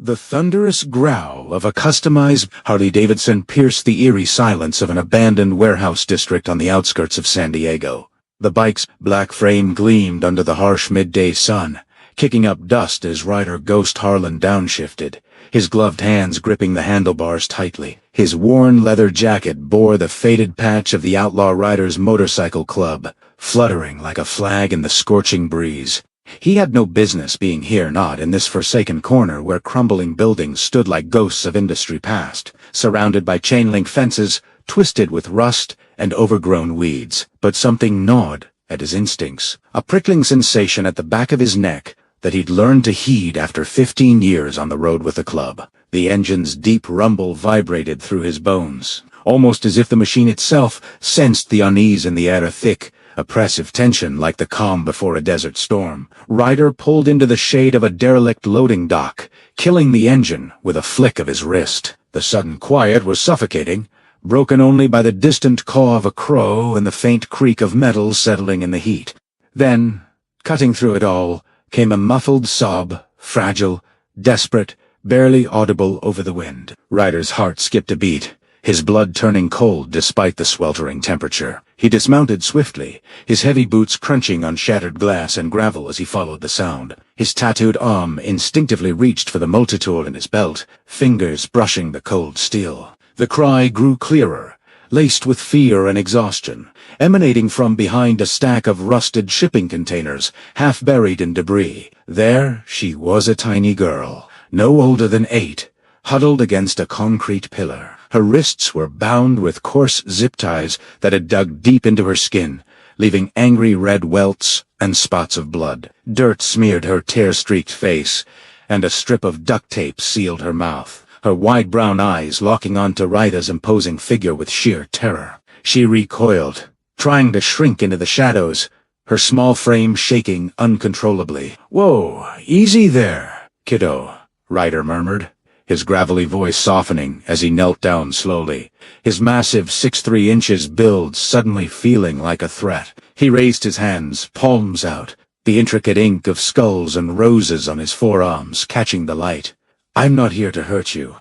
The thunderous growl of a customized Harley-Davidson pierced the eerie silence of an abandoned warehouse district on the outskirts of San Diego. The bike's black frame gleamed under the harsh midday sun, kicking up dust as rider Ghost Harlan downshifted, his gloved hands gripping the handlebars tightly. His worn leather jacket bore the faded patch of the Outlaw Riders Motorcycle Club, fluttering like a flag in the scorching breeze. He had no business being here, not in this forsaken corner where crumbling buildings stood like ghosts of industry past, surrounded by chain-link fences, twisted with rust and overgrown weeds. But something gnawed at his instincts, a prickling sensation at the back of his neck that he'd learned to heed after 15 years on the road with the club. The engine's deep rumble vibrated through his bones, almost as if the machine itself sensed the unease in the air, a thick, oppressive tension like the calm before a desert storm. Ryder pulled into the shade of a derelict loading dock, killing the engine with a flick of his wrist. The sudden quiet was suffocating, broken only by the distant caw of a crow and the faint creak of metal settling in the heat. Then, cutting through it all, came a muffled sob, fragile, desperate, barely audible over the wind. Ryder's heart skipped a beat, his blood turning cold despite the sweltering temperature. He dismounted swiftly, his heavy boots crunching on shattered glass and gravel as he followed the sound. His tattooed arm instinctively reached for the multitool in his belt, fingers brushing the cold steel. The cry grew clearer, laced with fear and exhaustion, emanating from behind a stack of rusted shipping containers, half buried in debris. There she was, a tiny girl, no older than 8, huddled against a concrete pillar. Her wrists were bound with coarse zip ties that had dug deep into her skin, leaving angry red welts and spots of blood. Dirt smeared her tear-streaked face, and a strip of duct tape sealed her mouth, her wide brown eyes locking onto Ryder's imposing figure with sheer terror. She recoiled, trying to shrink into the shadows, her small frame shaking uncontrollably. "Whoa, easy there, kiddo," Ryder murmured, his gravelly voice softening as he knelt down slowly, his massive 6'3" build suddenly feeling like a threat. He raised his hands, palms out, the intricate ink of skulls and roses on his forearms catching the light. "I'm not here to hurt you.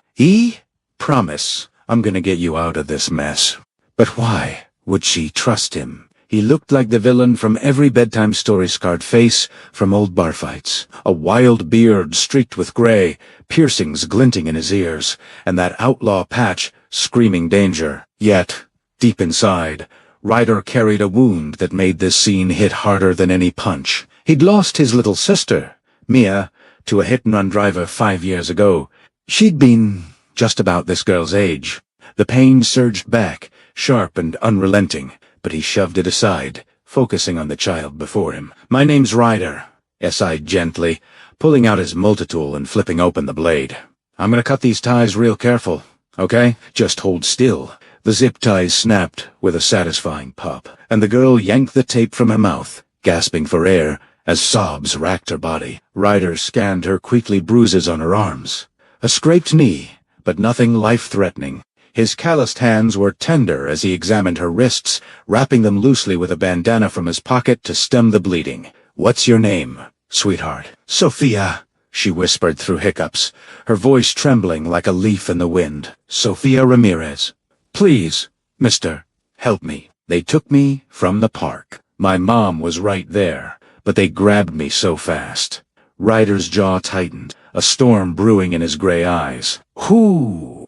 Promise, I'm gonna get you out of this mess." But why would she trust him? He looked like the villain from every bedtime story-scarred face from old bar fights. A wild beard streaked with gray, piercings glinting in his ears, and that outlaw patch screaming danger. Yet, deep inside, Ryder carried a wound that made this scene hit harder than any punch. He'd lost his little sister, Mia, to a hit-and-run driver 5 years ago. She'd been just about this girl's age. The pain surged back, sharp and unrelenting, but he shoved it aside, focusing on the child before him. "My name's Ryder," he sighed gently, pulling out his multitool and flipping open the blade. "I'm gonna cut these ties real careful, okay? Just hold still." The zip ties snapped with a satisfying pop, and the girl yanked the tape from her mouth, gasping for air as sobs racked her body. Ryder scanned her quickly bruises on her arms. A scraped knee, but nothing life-threatening. His calloused hands were tender as he examined her wrists, wrapping them loosely with a bandana from his pocket to stem the bleeding. "What's your name, sweetheart?" "Sophia," she whispered through hiccups, her voice trembling like a leaf in the wind. "Sophia Ramirez. Please, mister, help me. They took me from the park. My mom was right there, but they grabbed me so fast." Ryder's jaw tightened, a storm brewing in his gray eyes. "Who?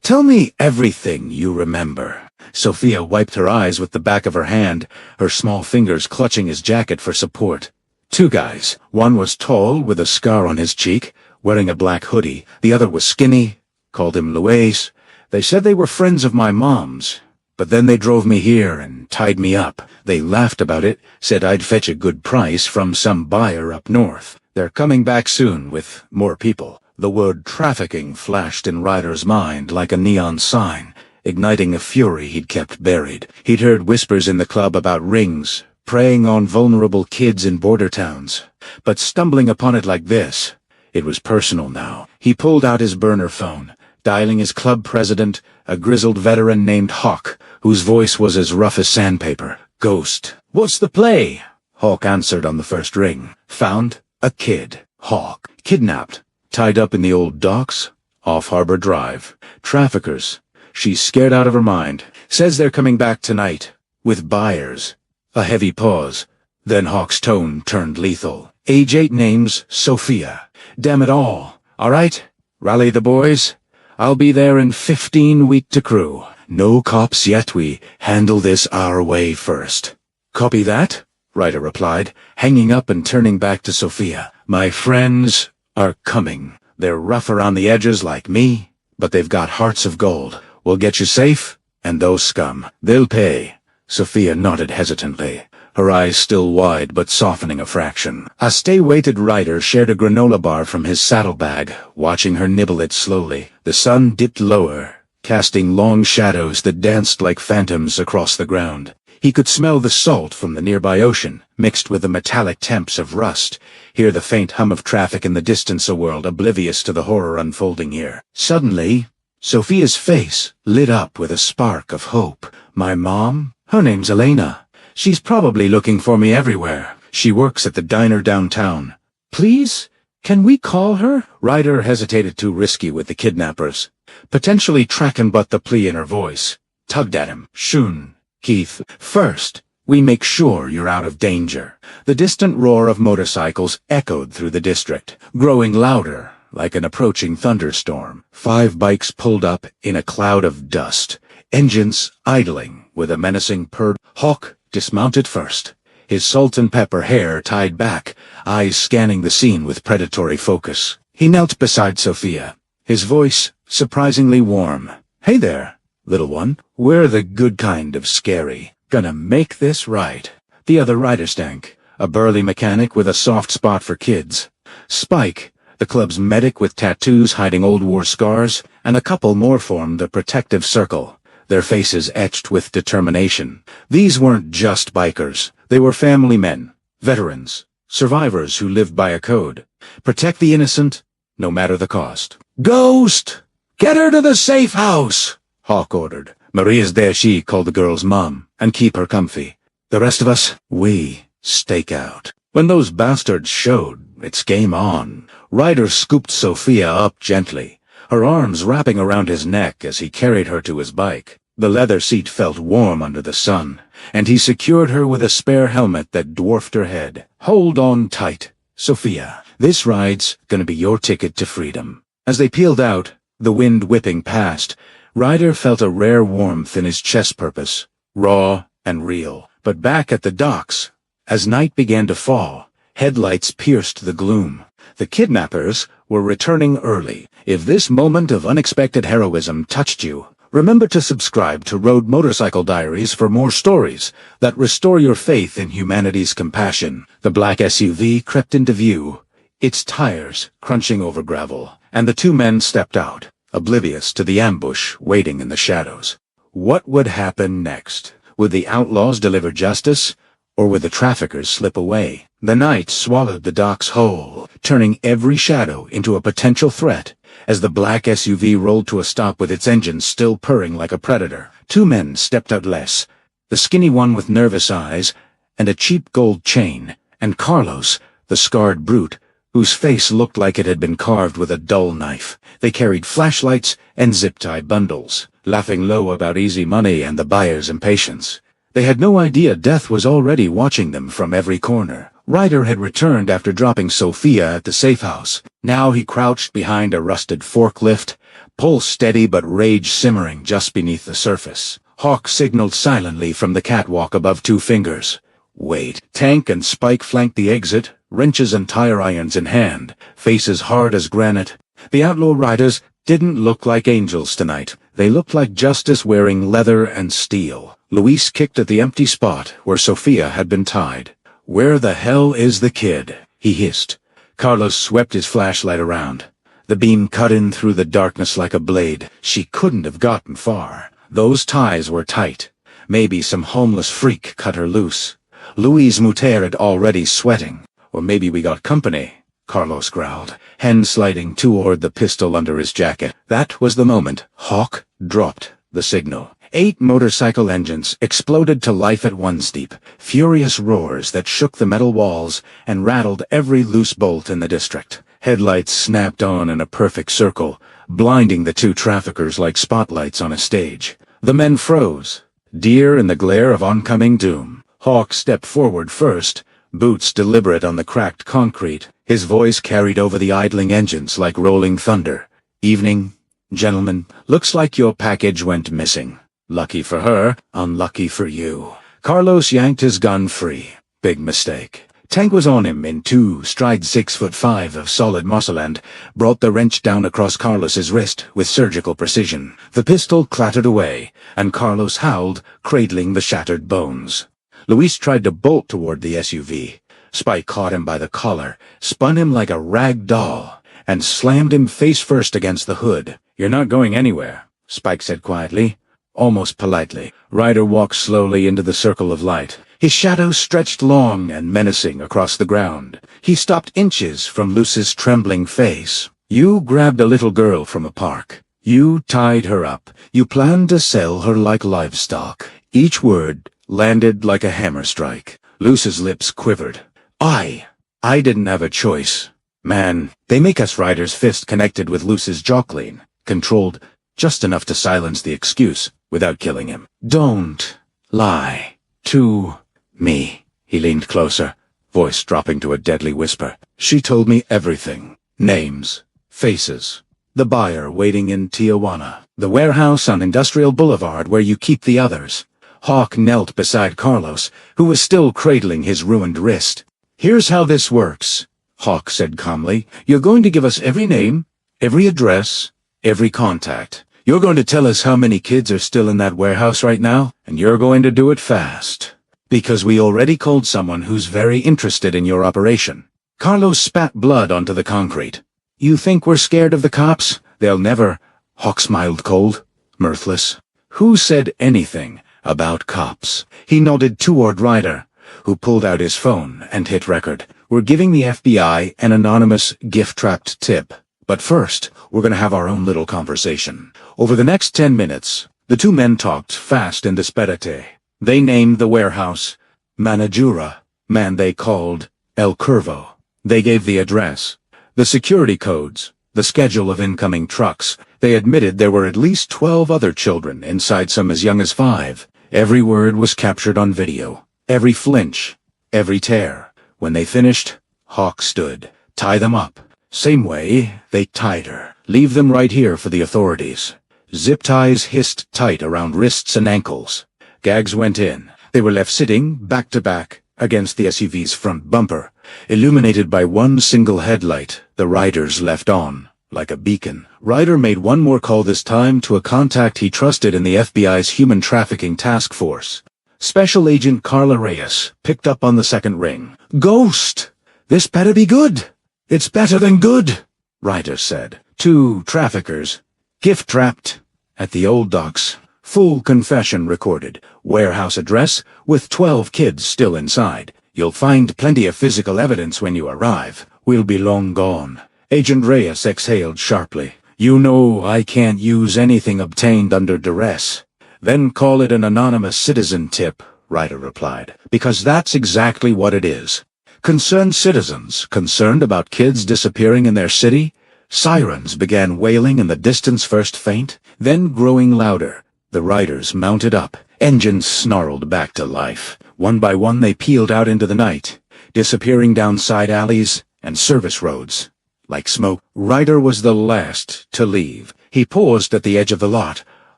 Tell me everything you remember." Sophia wiped her eyes with the back of her hand, her small fingers clutching his jacket for support. "2 guys. One was tall, with a scar on his cheek, wearing a black hoodie. The other was skinny, called him Luis. They said they were friends of my mom's, but then they drove me here and tied me up. They laughed about it, said I'd fetch a good price from some buyer up north. They're coming back soon with more people." The word trafficking flashed in Ryder's mind like a neon sign, igniting a fury he'd kept buried. He'd heard whispers in the club about rings, preying on vulnerable kids in border towns. But stumbling upon it like this, it was personal now. He pulled out his burner phone, dialing his club president, a grizzled veteran named Hawk, whose voice was as rough as sandpaper. "Ghost. What's the play?" Hawk answered on the first ring. "Found a kid. Hawk, kidnapped, tied up in the old docks, off Harbor Drive. Traffickers. She's scared out of her mind. Says they're coming back tonight, with buyers. A heavy pause. Then Hawk's tone turned lethal. Age 8 names, Sophia. Damn it all. All right? Rally the boys. I'll be there in 15 week to crew. No cops yet, we handle this our way first. Copy that? Ryder replied, hanging up and turning back to Sophia. My friends are coming. They're rough around the edges like me, but they've got hearts of gold. We'll get you safe, and those scum, they'll pay. Sophia nodded hesitantly, her eyes still wide but softening a fraction. A stay-weighted rider shared a granola bar from his saddlebag, watching her nibble it slowly. The sun dipped lower, casting long shadows that danced like phantoms across the ground. He could smell the salt from the nearby ocean, mixed with the metallic temps of rust, hear the faint hum of traffic in the distance, a world oblivious to the horror unfolding here. Suddenly, Sophia's face lit up with a spark of hope. My mom? Her name's Elena. She's probably looking for me everywhere. She works at the diner downtown. Please? Can we call her? Ryder hesitated, too risky with the kidnappers. Potentially tracking, but the plea in her voice tugged at him. Shun. Keith, first, we make sure you're out of danger. The distant roar of motorcycles echoed through the district, growing louder, like an approaching thunderstorm. 5 bikes pulled up in a cloud of dust, engines idling with a menacing purr. Hawk dismounted first, his salt and pepper hair tied back, eyes scanning the scene with predatory focus. He knelt beside Sophia, his voice surprisingly warm. Hey there, little one. We're the good kind of scary. Gonna make this right. The other rider stank, a burly mechanic with a soft spot for kids. Spike, the club's medic with tattoos hiding old war scars, and a couple more formed a protective circle, their faces etched with determination. These weren't just bikers. They were family men, veterans, survivors who lived by a code. Protect the innocent, no matter the cost. Ghost! Get her to the safe house! Hawk ordered. Maria's there, she called the girl's mom, and keep her comfy. The rest of us, we stake out. When those bastards showed, it's game on. Ryder scooped Sophia up gently, her arms wrapping around his neck as he carried her to his bike. The leather seat felt warm under the sun, and he secured her with a spare helmet that dwarfed her head. Hold on tight, Sophia. This ride's gonna be your ticket to freedom. As they peeled out, the wind whipping past, Ryder felt a rare warmth in his chest, purpose, raw and real. But back at the docks, as night began to fall, headlights pierced the gloom. The kidnappers were returning early. If this moment of unexpected heroism touched you, remember to subscribe to Road Motorcycle Diaries for more stories that restore your faith in humanity's compassion. The black SUV crept into view, its tires crunching over gravel, and the 2 men stepped out, oblivious to the ambush waiting in the shadows. What would happen next? Would the outlaws deliver justice, or would the traffickers slip away? The night swallowed the docks whole, turning every shadow into a potential threat. As the black SUV rolled to a stop with its engine still purring like a predator, 2 men stepped out, less, the skinny one with nervous eyes and a cheap gold chain, and Carlos, the scarred brute, whose face looked like it had been carved with a dull knife. They carried flashlights and zip-tie bundles, laughing low about easy money and the buyer's impatience. They had no idea death was already watching them from every corner. Ryder had returned after dropping Sophia at the safe house. Now he crouched behind a rusted forklift, pulse steady but rage simmering just beneath the surface. Hawk signaled silently from the catwalk above 2 fingers. Wait. Tank and Spike flanked the exit, wrenches and tire irons in hand, faces hard as granite. The outlaw riders didn't look like angels tonight. They looked like justice wearing leather and steel. Luis kicked at the empty spot where Sophia had been tied. Where the hell is the kid? He hissed. Carlos swept his flashlight around. The beam cut in through the darkness like a blade. She couldn't have gotten far. Those ties were tight. Maybe some homeless freak cut her loose. Luis Muter had already sweating. Or maybe we got company, Carlos growled, hand sliding toward the pistol under his jacket. That was the moment Hawk dropped the signal. 8 motorcycle engines exploded to life at one steep, furious roars that shook the metal walls and rattled every loose bolt in the district. Headlights snapped on in a perfect circle, blinding the two traffickers like spotlights on a stage. The men froze, deer in the glare of oncoming doom. Hawk stepped forward first, boots deliberate on the cracked concrete. His voice carried over the idling engines like rolling thunder. "Evening, gentlemen. Looks like your package went missing. Lucky for her, unlucky for you." Carlos yanked his gun free. Big mistake. Tank was on him in 2 strides, 6'5" of solid muscle, and brought the wrench down across Carlos's wrist with surgical precision. The pistol clattered away, and Carlos howled, cradling the shattered bones. Luis tried to bolt toward the SUV. Spike caught him by the collar, spun him like a rag doll, and slammed him face first against the hood. "You're not going anywhere," Spike said quietly, almost politely. Ryder walked slowly into the circle of light. His shadow stretched long and menacing across the ground. He stopped inches from Luce's trembling face. "You grabbed a little girl from a park. You tied her up. You planned to sell her like livestock." Each word landed like a hammer strike. Luce's lips quivered. I didn't have a choice. Man, they make us." Ryder's fist connected with Luce's jaw clean, controlled just enough to silence the excuse without killing him. "Don't lie to me." He leaned closer, voice dropping to a deadly whisper. "She told me everything. Names, faces. The buyer waiting in Tijuana. The warehouse on Industrial Boulevard where you keep the others." Hawk knelt beside Carlos, who was still cradling his ruined wrist. "Here's how this works," Hawk said calmly. "You're going to give us every name, every address, every contact. You're going to tell us how many kids are still in that warehouse right now, and you're going to do it fast. Because we already called someone who's very interested in your operation." Carlos spat blood onto the concrete. "You think we're scared of the cops? They'll never—" Hawk smiled cold, mirthless. "Who said anything about cops?" He nodded toward Ryder, who pulled out his phone and hit record. "We're giving the FBI an anonymous gift-trapped tip. But first, we're going to have our own little conversation." Over the next 10 minutes, the two men talked fast and disparate. They named the warehouse Manajura, man they called El Curvo. They gave the address, the security codes, the schedule of incoming trucks. They admitted there were at least 12 other children inside, some as young as 5. Every word was captured on video, every flinch, every tear. When they finished, Hawk stood. "Tie them up. Same way they tied her. Leave them right here for the authorities." Zip ties hissed tight around wrists and ankles. Gags went in. They were left sitting, back to back, against the SUV's front bumper, illuminated by one single headlight, the Ryder's left on, like a beacon. Ryder made one more call, this time to a contact he trusted in the FBI's Human Trafficking Task Force. Special Agent Carla Reyes picked up on the second ring. "Ghost! This better be good. It's better than good," Ryder said. 2 traffickers, gift-trapped, at the old docks. Full confession recorded. Warehouse address, with 12 kids still inside. "You'll find plenty of physical evidence when you arrive. We'll be long gone." Agent Reyes exhaled sharply. "You know I can't use anything obtained under duress." "Then call it an anonymous citizen tip," Ryder replied. "Because that's exactly what it is. Concerned citizens, concerned about kids disappearing in their city." Sirens began wailing in the distance, first faint, then growing louder. The riders mounted up. Engines snarled back to life. One by one they peeled out into the night, disappearing down side alleys and service roads like smoke. Ryder was the last to leave. He paused at the edge of the lot,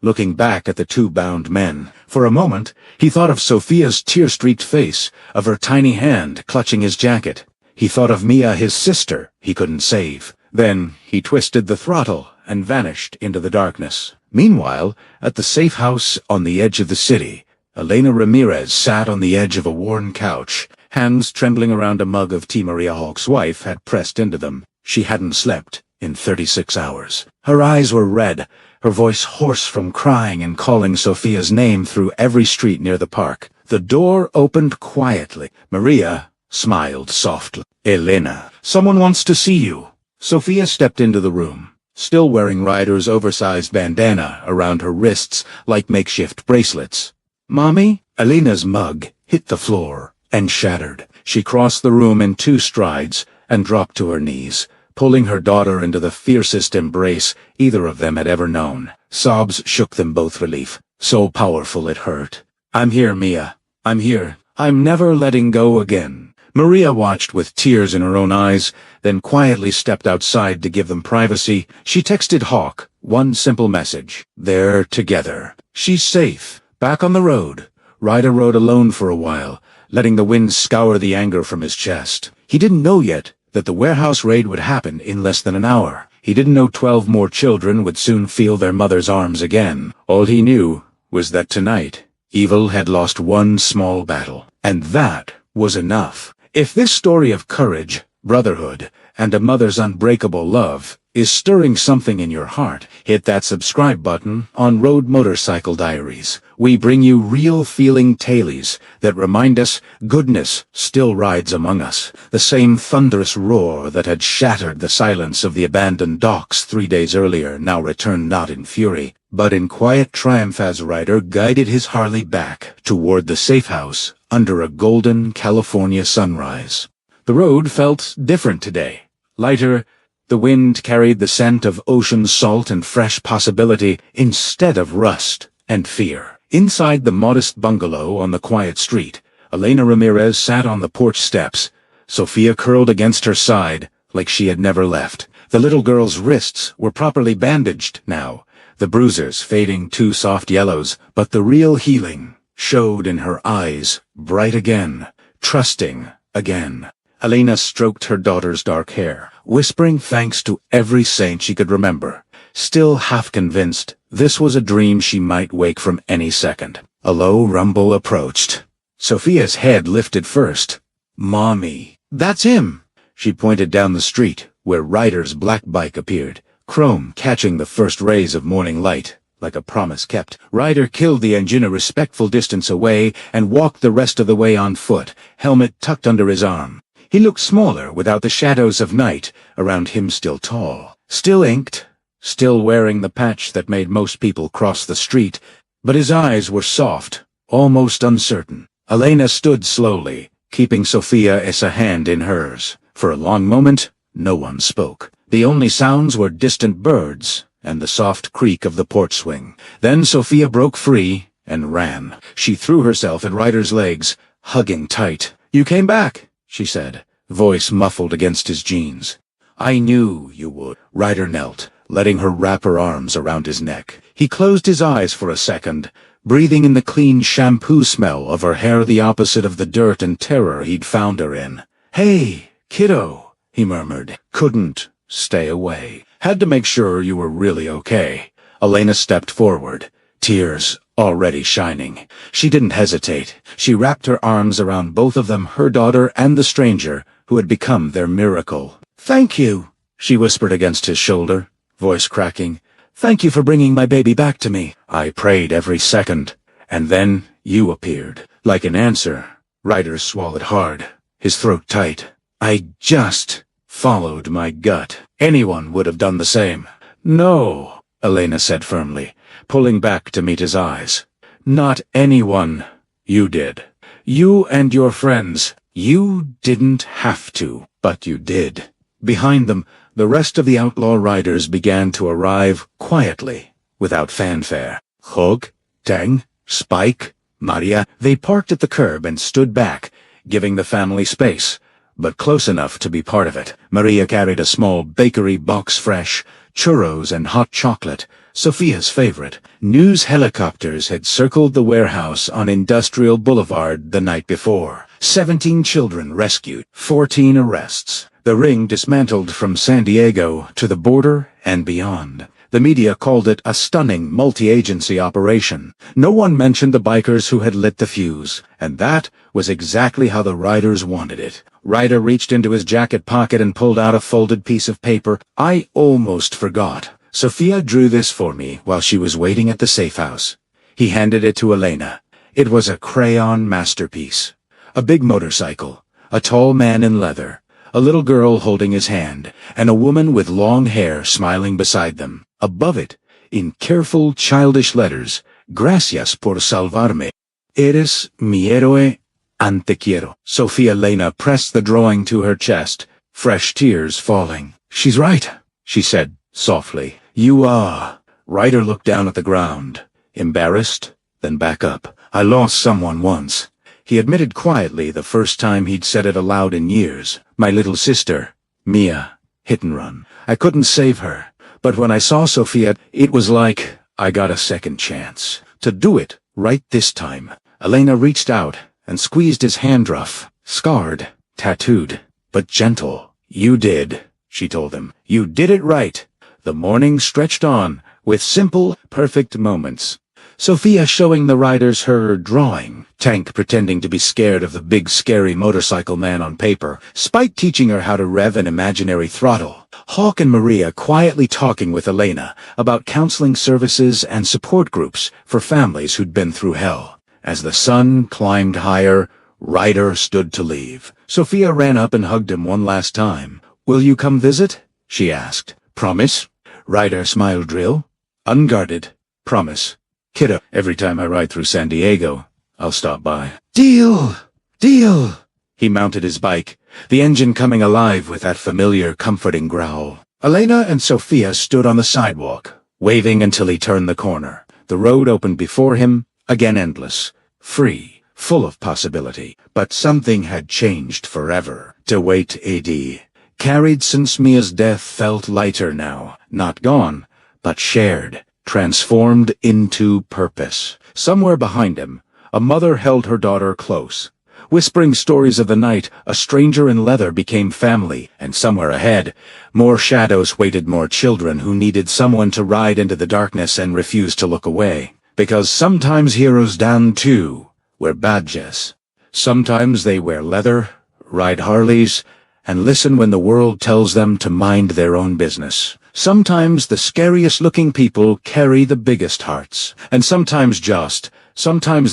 looking back at the 2 bound men. For a moment, he thought of Sophia's tear-streaked face, of her tiny hand clutching his jacket. He thought of Mia, his sister, he couldn't save. Then he twisted the throttle and vanished into the darkness. Meanwhile, at the safe house on the edge of the city, Elena Ramirez sat on the edge of a worn couch, hands trembling around a mug of tea Maria Hawk's wife had pressed into them. She hadn't slept in 36 hours. Her eyes were red, her voice hoarse from crying and calling Sophia's name through every street near the park. The door opened quietly. Maria smiled softly. "Elena, someone wants to see you." Sophia stepped into the room, still wearing Ryder's oversized bandana around her wrists like makeshift bracelets. "Mommy?" Elena's mug hit the floor and shattered. She crossed the room in 2 strides and dropped to her knees, pulling her daughter into the fiercest embrace either of them had ever known. Sobs shook them both relief, so powerful it hurt. "I'm here, Mia. I'm here. I'm never letting go again." Maria watched with tears in her own eyes, then quietly stepped outside to give them privacy. She texted Hawk one simple message. They're together. She's safe. Back on the road. Ryder rode alone for a while, letting the wind scour the anger from his chest. He didn't know yet that the warehouse raid would happen in less than an hour. He didn't know 12 more children would soon feel their mother's arms again. All he knew was that tonight, evil had lost one small battle. And that was enough. If this story of courage, brotherhood, and a mother's unbreakable love is stirring something in your heart, hit that subscribe button on Road Motorcycle Diaries. We bring you real feeling tales that remind us goodness still rides among us. The same thunderous roar that had shattered the silence of the abandoned docks 3 days earlier now returned not in fury, but in quiet triumph as Ryder guided his Harley back toward the safe house under a golden California sunrise. The road felt different today. Lighter, the wind carried the scent of ocean salt and fresh possibility instead of rust and fear. Inside the modest bungalow on the quiet street, Elena Ramirez sat on the porch steps, Sophia curled against her side like she had never left. The little girl's wrists were properly bandaged now, the bruises fading to soft yellows, but the real healing showed in her eyes, bright again, trusting again. Elena stroked her daughter's dark hair, whispering thanks to every saint she could remember, still half convinced this was a dream she might wake from any second. A low rumble approached. Sophia's head lifted first. "Mommy." "That's him." She pointed down the street, where Ryder's black bike appeared, chrome catching the first rays of morning light. Like a promise kept, Ryder killed the engine a respectful distance away and walked the rest of the way on foot, helmet tucked under his arm. He looked smaller without the shadows of night around him, still tall, still inked, still wearing the patch that made most people cross the street, but his eyes were soft, almost uncertain. Elena stood slowly, keeping Sophia's hand in hers. For a long moment, no one spoke. The only sounds were distant birds and the soft creak of the porch swing. Then Sophia broke free and ran. She threw herself at Ryder's legs, hugging tight. "You came back," she said, voice muffled against his jeans. "I knew you would." Ryder knelt, letting her wrap her arms around his neck. He closed his eyes for a second, breathing in the clean shampoo smell of her hair, the opposite of the dirt and terror he'd found her in. "Hey, kiddo," he murmured. "Couldn't stay away. Had to make sure you were really okay." Elena stepped forward, tears already shining. She didn't hesitate. She wrapped her arms around both of them, her daughter and the stranger who had become their miracle. "Thank you," she whispered against his shoulder, voice cracking. "Thank you for bringing my baby back to me." "I prayed every second. And then you appeared." Like an answer, Ryder swallowed hard, his throat tight. "I just followed my gut. Anyone would have done the same." "No," Elena said firmly, pulling back to meet his eyes. "Not anyone. You did. You and your friends. You didn't have to, but you did." Behind them, the rest of the outlaw riders began to arrive quietly, without fanfare. Hog, Tang, Spike, Maria. They parked at the curb and stood back, giving the family space, but close enough to be part of it. Maria carried a small bakery box, fresh churros and hot chocolate, Sophia's favorite. News helicopters had circled the warehouse on Industrial Boulevard the night before. 17 children rescued, 14 arrests. The ring dismantled from San Diego to the border and beyond. The media called it a stunning multi-agency operation. No one mentioned the bikers who had lit the fuse, and that was exactly how the riders wanted it. Ryder reached into his jacket pocket and pulled out a folded piece of paper. "I almost forgot. Sophia drew this for me while she was waiting at the safe house." He handed it to Elena. It was a crayon masterpiece. A big motorcycle, a tall man in leather, a little girl holding his hand, and a woman with long hair smiling beside them. Above it, in careful, childish letters, "Gracias por salvarme. Eres mi héroe, ante quiero." Sophia Lena pressed the drawing to her chest, fresh tears falling. "She's right," she said, softly. "You are." Ryder looked down at the ground, embarrassed, then back up. "I lost someone once." He admitted quietly the first time he'd said it aloud in years. "My little sister, Mia, hit and run. I couldn't save her, but when I saw Sophia, it was like I got a second chance. To do it right this time." Elena reached out and squeezed his hand rough, scarred, tattooed, but gentle. "You did," she told him. "You did it right." The morning stretched on, with simple, perfect moments. Sophia showing the riders her drawing, Tank pretending to be scared of the big scary motorcycle man on paper, Spike teaching her how to rev an imaginary throttle, Hawk and Maria quietly talking with Elena about counseling services and support groups for families who'd been through hell. As the sun climbed higher, Ryder stood to leave. Sophia ran up and hugged him one last time. "Will you come visit?" she asked. "Promise?" Ryder smiled. "Drill?" "Unguarded. Promise. Kiddo, every time I ride through San Diego, I'll stop by." "Deal! Deal!" He mounted his bike, the engine coming alive with that familiar, comforting growl. Elena and Sophia stood on the sidewalk, waving until he turned the corner. The road opened before him, again endless, free, full of possibility. But something had changed forever. DeWitt A.D. Carried since Mia's death felt lighter now, not gone, but shared, transformed into purpose. Somewhere behind him, a mother held her daughter close. Whispering stories of the night, a stranger in leather became family, and somewhere ahead, more shadows waited, more children who needed someone to ride into the darkness and refuse to look away. Because sometimes heroes down too wear badges. Sometimes they wear leather, ride Harleys, and listen when the world tells them to mind their own business. Sometimes the scariest-looking people carry the biggest hearts. And sometimes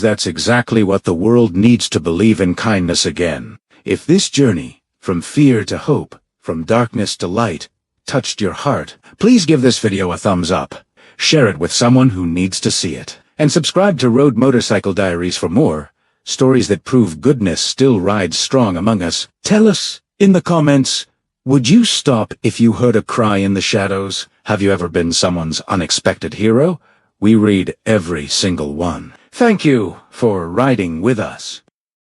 that's exactly what the world needs to believe in kindness again. If this journey, from fear to hope, from darkness to light, touched your heart, please give this video a thumbs up, share it with someone who needs to see it, and subscribe to Road Motorcycle Diaries for more stories that prove goodness still rides strong among us. Tell us in the comments, would you stop if you heard a cry in the shadows? Have you ever been someone's unexpected hero? We read every single one. Thank you for riding with us.